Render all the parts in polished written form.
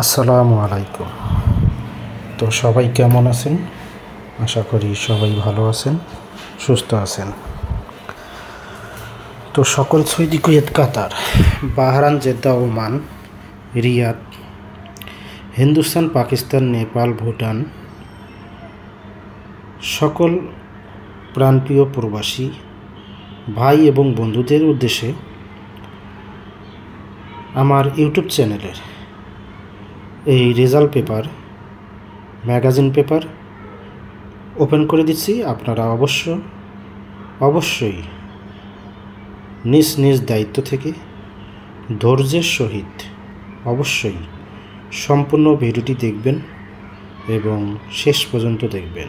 আসসালামু আলাইকুম। তো সবাই কেমন আছেন? আশা করি সবাই ভালো আছেন, সুস্থ আছেন। তো সকল Saudi, Kuwait, Qatar, Bahrain, Jeddah, Oman, Riyadh, Hindustan, Pakistan, Nepal, Bhutan, সকল প্রাণপ্রিয় প্রবাসী ভাই এবং বন্ধুদের উদ্দেশ্যে আমার ইউটিউব চ্যানেলের এই result paper, magazine paper open করে দিচ্ছি। আপনারা অবশ্যই নিজ নিজ দায়িত্ব থেকে ধৈর্যের সহিত অবশ্যই সম্পূর্ণ ভিডিওটি দেখবেন এবং শেষ পর্যন্ত দেখবেন।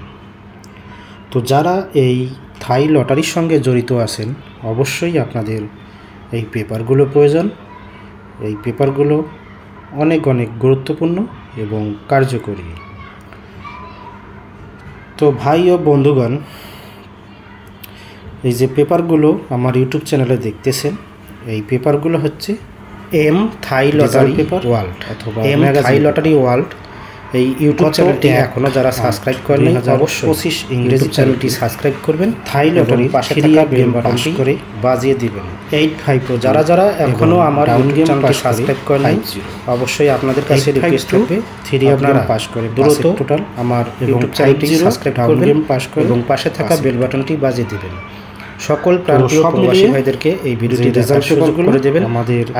তো যারা এই থাই লটারির সঙ্গে জড়িত আছেন, অবশ্যই আপনাদের এই পেপারগুলো প্রয়োজন। এই পেপারগুলো অনেক গুরুত্বপূর্ণ এবং কার্যকরী। তো ভাই ও বন্ধুগণ, এই যে পেপারগুলো আমার ইউটিউব চ্যানেলে দেখতেছেন, এই পেপারগুলো হচ্ছে M Thai lottery paper world অথবা এম থাই লটারি ওয়ার্ল্ড। এই ইউটিউব চ্যানেলটি এখনও যারা সাবস্ক্রাইব করেনি, অবশ্যই 25 ইংরেজি চ্যানেলটি সাবস্ক্রাইব করবেন। থাই লটারি পাশে থাকা বেল বাটনটি করে বাজিয়ে দিবেন। 85 যারা এখনও আমার ইউটিউব চ্যানেলটি সাবস্ক্রাইব করেনি, অবশ্যই আপনাদের কাছে রিকোয়েস্ট থাকবে আপনারা পাস করে দ্রুত টোটাল আমার ইউটিউব চ্যানেলটি সাবস্ক্রাইব করবেন এবং পাশে থাকা বেল বাটনটি বাজিয়ে দিবেন। সকল প্রাণপ্রিয় প্রবাসী ভাইদেরকে এই ভিডিওটি রেজাল্ট করে দেবেন।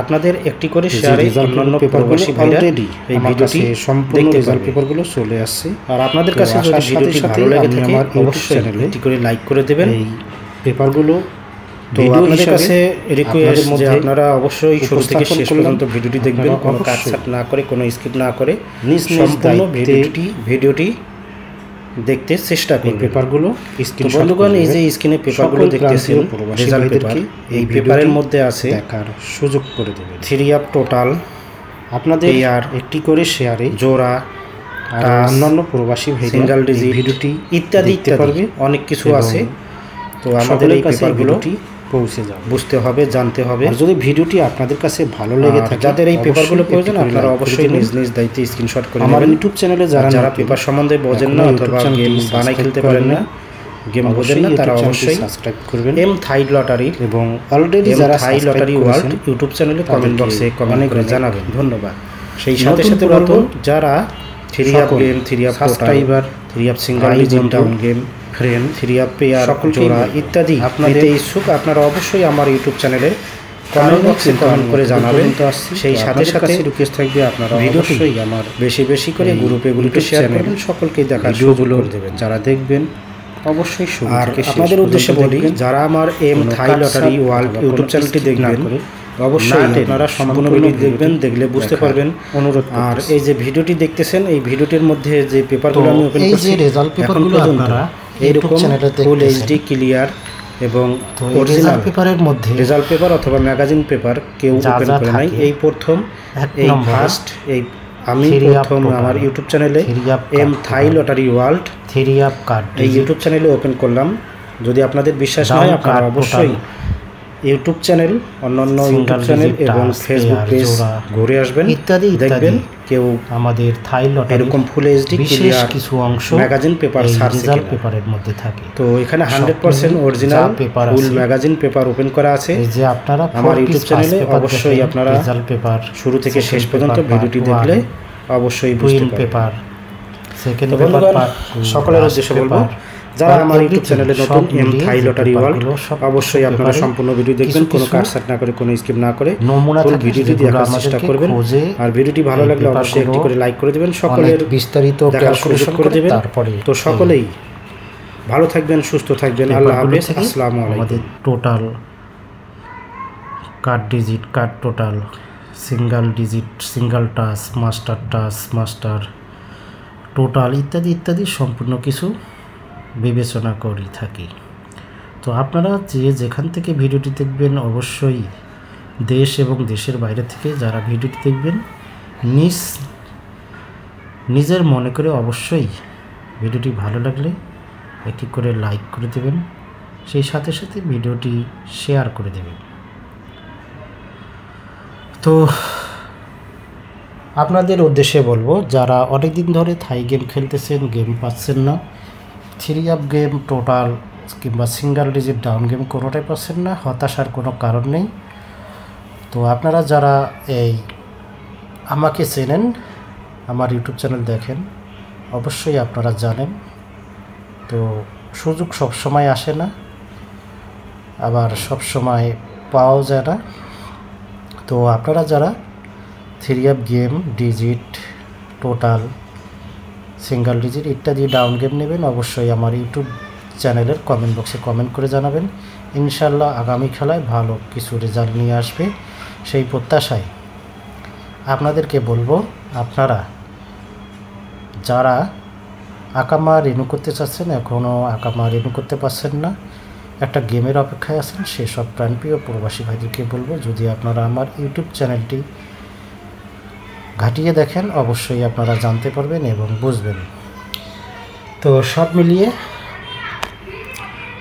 আপনাদের একটি করে শেয়ারে অন্যান্য প্রবাসী ভাইরা এই ভিডিওটি সম্পূর্ণ রেজাল্ট পেপারগুলো চলে আসছে। আর আপনাদের কাছে যদি ভিডিওটি ভালো লাগে থাকে, অবশ্যই একটি করে লাইক করে দেবেন এই পেপারগুলো। তো আপনাদের কাছে রিকোয়েস্ট যে আপনারা অবশ্যই শুরু থেকে শেষ পর্যন্ত ভিডিওটি দেখবেন, কোনো কাটছাট না করে, কোনো স্কিপ না করে সম্পূর্ণ ভিডিওটি দেখতে চেষ্টা করুন। পেপারগুলো বন্ধুগণ, এই যে স্ক্রিনে পেপারগুলো দেখতেছেন রেজাল্ট পেপার, এই পেপারের মধ্যে আছে দেখার সুযোগ করে দেবেন। 3 আপ টোটাল আপনাদের আর একটি করে শেয়ারে জোড়া, অন্যান্য প্রবাসী সিঙ্গেল ডিজিট ভিডিওটি ইত্যাদি পারবে, অনেক কিছু আছে। তো আমাদের এই পেপারগুলোটি পৌঁছে যাবে, বুঝতে হবে, জানতে হবে। আর যদি ভিডিওটি আপনাদের কাছে ভালো লেগে থাকে, যাদের এই পেপারগুলো প্রয়োজন, আপনারা অবশ্যই নিজ নিজ দায়িত্বে স্ক্রিনশট করে আমার ইউটিউব চ্যানেলে যারা পেপার সম্বন্ধে বোঝেন না অথবা গেম বানাই খেলতে পারেন না, গেম বোঝেন না, তারা অবশ্যই সাবস্ক্রাইব করবেন এম থাই লটারি এবং অলরেডি যারা থাই লটারি ওয়ার্ল্ড ইউটিউব চ্যানেলে কমেন্ট বক্সে কমেন্ট করে জানাবেন, ধন্যবাদ। সেই সাথে সাথে নতুন যারা 3 up game, 3 up subscriber, 3 up single digit down game, friend, 3 up pair, জোড়া ইত্যাদি আপনাদের ইচ্ছুক, আপনারা অবশ্যই আমার ইউটিউব চ্যানেলে কমেন্ট বক্সে কমেন্ট করে জানাবেন। সেই সাথে সাথে রিকোয়েস্ট থাকবে আপনারা অবশ্যই আমার বেশি করে গ্রুপে শেয়ার করবেন, সকলকে দেখার সুযোগ করে দেবেন। যারা দেখবেন অবশ্যই আর আপনাদের উদ্দেশ্যে বলি, যারা আমার M Thai lottery world YouTube চ্যানেলটি দেখবেন, অবশ্যই আপনারা সম্পূর্ণ ভিডিও দেখবেন, দেখলে বুঝতে পারবেন অনুরোধ। আর এই যে ভিডিওটি দেখতেছেন, এই ভিডিওটির মধ্যে যে পেপারগুলো আমি ওপেন করছি, এই যে রেজাল্ট পেপারগুলো আপনারা এইরকম ফুল এইচডি ক্লিয়ার এবং অরিজিনাল পেপারের মধ্যে রেজাল্ট পেপার অথবা ম্যাগাজিন পেপার কেউ ওপেন করে নাই। এই প্রথম, এই ফার্স্ট, এই আমি প্রথম আমার ইউটিউব চ্যানেলে M Thai lottery world 3 up card এই ইউটিউব চ্যানেলে ওপেন করলাম। যদি আপনাদের বিশ্বাস হয়, আপনারা অবশ্যই ইউটিউব চ্যানেল, অন্যান্য ইউটিউব চ্যানেল এবং ফেসবুক পেজ ঘুরে আসবেন, ইত্যাদি দেখবেন কেউ আমাদের থাই লটারি এরকম ফুল এইচডি ক্লিয়ার কিছু অংশ ম্যাগাজিন পেপার রেজাল্ট পেপারের মধ্যে থাকে। তো এখানে 100% original paper full magazine paper open করা আছে। এই যে আপনারা আমার ইউটিউব চ্যানেলে অবশ্যই আপনারা রেজাল্ট পেপার শুরু থেকে শেষ পর্যন্ত ভিডিওটি দেখলে অবশ্যই বুঝতে পেপার সেকেন্ড পেপার সকলের উদ্দেশ্যে বলবো, যারা আমার ইউটিউব চ্যানেলে নতুন এম থাই লটারি ওয়ার্ল্ড, অবশ্যই আপনারা সম্পূর্ণ ভিডিও দেখবেন, কোনো কাটছাট না করে, কোনো স্কিপ না করে ফুল ভিডিওটি দেখার চেষ্টা করবেন। আর ভিডিওটি ভালো লাগলে অবশ্যই একটি করে লাইক করে দেবেন, সকলের বিস্তারিত দেখার সুযোগ করে দেবেন। তো সকলেই ভালো থাকবেন, সুস্থ থাকবেন, আল্লাহ হাফেজ, আসসালামু আলাইকুম। আমাদের total card digit, card total, single digit, single touch, master total ইত্যাদি সম্পূর্ণ কিছু বিবেচনা করে থাকি। তো আপনারা যেখান থেকে ভিডিওটি দেখবেন, অবশ্যই দেশ এবং দেশের বাইরে থেকে যারা ভিডিওটি দেখবেন, নিজের মনে করে অবশ্যই ভিডিওটি ভালো লাগলে একটি করে লাইক করে দেবেন, সেই সাথে সাথে ভিডিওটি শেয়ার করে দেবেন। তো আপনাদের উদ্দেশ্যে বলবো, যারা অনেক দিন ধরে থাই গেম খেলতেছেন, গেম পাচ্ছেন না, 3 আপ গেম, টোটাল কিংবা সিঙ্গেল ডিজিট ডাউন গেম কোনোটাই পাচ্ছেন না, হতাশার কোনো কারণ নেই। তো আপনারা যারা আমাকে চেনেন, আমার ইউটিউব চ্যানেল দেখেন, অবশ্যই আপনারা জানেন। তো সুযোগ সব সময় আসে না, আবার সব সময় পাওয়াও যায় না। তো আপনারা যারা 3 up game, digit, total, single digit ইত্যাদি ডাউন গেম নেবেন, অবশ্যই আমার ইউটিউব চ্যানেলের কমেন্ট বক্সে কমেন্ট করে জানাবেন। ইনশাল্লাহ আগামী খেলায় ভালো কিছু রেজাল্ট নিয়ে আসবে, সেই প্রত্যাশায় আপনাদেরকে বলবো, আপনারা যারা আকামা রিনিউ করতে চাচ্ছেন, এখনও আকামা রিনিউ করতে পারছেন না, একটা গেমের অপেক্ষায় আছেন, সেসব প্রাণপ্রিয় প্রবাসী ভাইদেরকে বলবো, যদি আপনারা আমার ইউটিউব চ্যানেলটি ঘাটিয়ে দেখেন, অবশ্যই আপনারা জানতে পারবেন এবং বুঝবেন। তো সব মিলিয়ে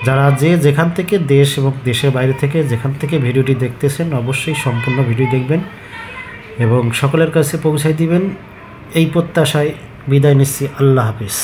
যারা যেখান থেকে, দেশ এবং দেশের বাইরে থেকে যেখান থেকে ভিডিওটি দেখতেছেন, অবশ্যই সম্পূর্ণ ভিডিও দেখবেন এবং সকলের কাছে পৌঁছায় দিবেন, এই প্রত্যাশায় বিদায় নিচ্ছি। আল্লাহ হাফিজ।